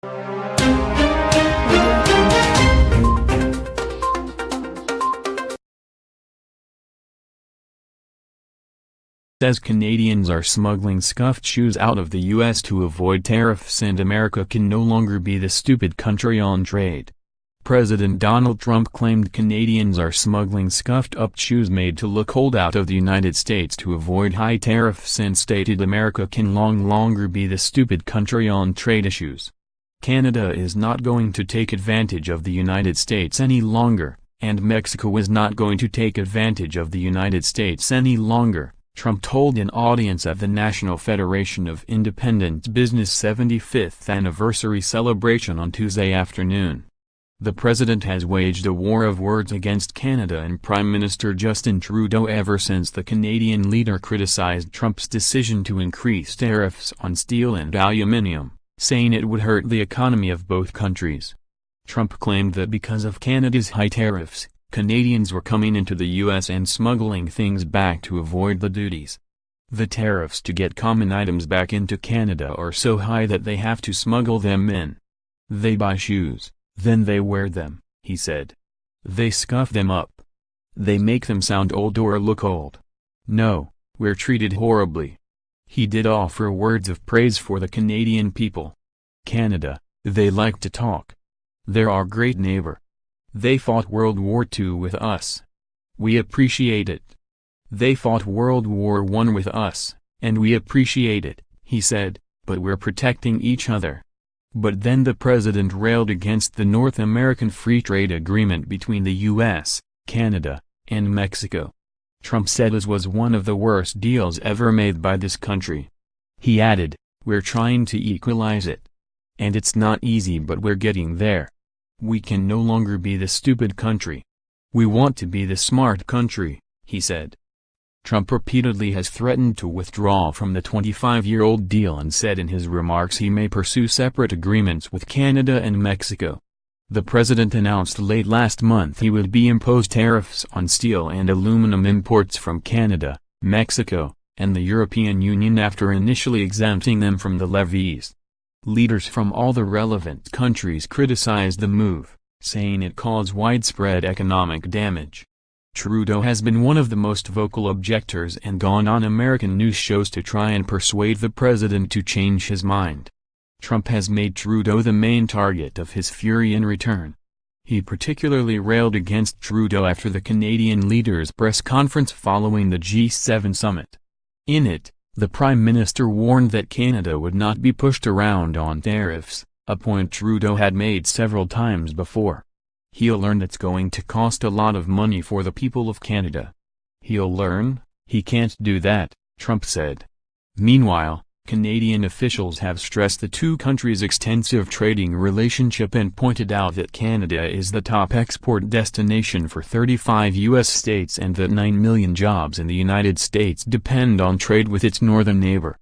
Says Canadians are smuggling scuffed shoes out of the U.S. to avoid tariffs and America can no longer be the stupid country on trade. President Donald Trump claimed Canadians are smuggling scuffed up shoes made to look old out of the United States to avoid high tariffs and stated America can no longer be the stupid country on trade issues. Canada is not going to take advantage of the United States any longer, and Mexico is not going to take advantage of the United States any longer, Trump told an audience at the National Federation of Independent Business 75th anniversary celebration on Tuesday afternoon. The president has waged a war of words against Canada and Prime Minister Justin Trudeau ever since the Canadian leader criticized Trump's decision to increase tariffs on steel and aluminum, saying it would hurt the economy of both countries. Trump claimed that because of Canada's high tariffs, Canadians were coming into the U.S. and smuggling things back to avoid the duties. The tariffs to get common items back into Canada are so high that they have to smuggle them in. They buy shoes, then they wear them, he said. They scuff them up. They make them sound old or look old. No, we're treated horribly. He did offer words of praise for the Canadian people. Canada, they like to talk. They're our great neighbor. They fought World War II with us. We appreciate it. They fought World War I with us, and we appreciate it, he said, but we're protecting each other. But then the president railed against the North American Free Trade Agreement between the U.S., Canada, and Mexico. Trump said this was one of the worst deals ever made by this country. He added, "We're trying to equalize it. And it's not easy, but we're getting there. We can no longer be the stupid country. We want to be the smart country," he said. Trump repeatedly has threatened to withdraw from the 25-year-old deal and said in his remarks he may pursue separate agreements with Canada and Mexico. The president announced late last month he would impose tariffs on steel and aluminum imports from Canada, Mexico, and the European Union after initially exempting them from the levies. Leaders from all the relevant countries criticized the move, saying it caused widespread economic damage. Trudeau has been one of the most vocal objectors and gone on American news shows to try and persuade the president to change his mind. Trump has made Trudeau the main target of his fury in return. He particularly railed against Trudeau after the Canadian leader's press conference following the G7 summit. In it, the Prime Minister warned that Canada would not be pushed around on tariffs, a point Trudeau had made several times before. "He'll learn it's going to cost a lot of money for the people of Canada. He'll learn, he can't do that," Trump said. Meanwhile, Canadian officials have stressed the two countries' extensive trading relationship and pointed out that Canada is the top export destination for 35 U.S. states and that 9 million jobs in the United States depend on trade with its northern neighbor.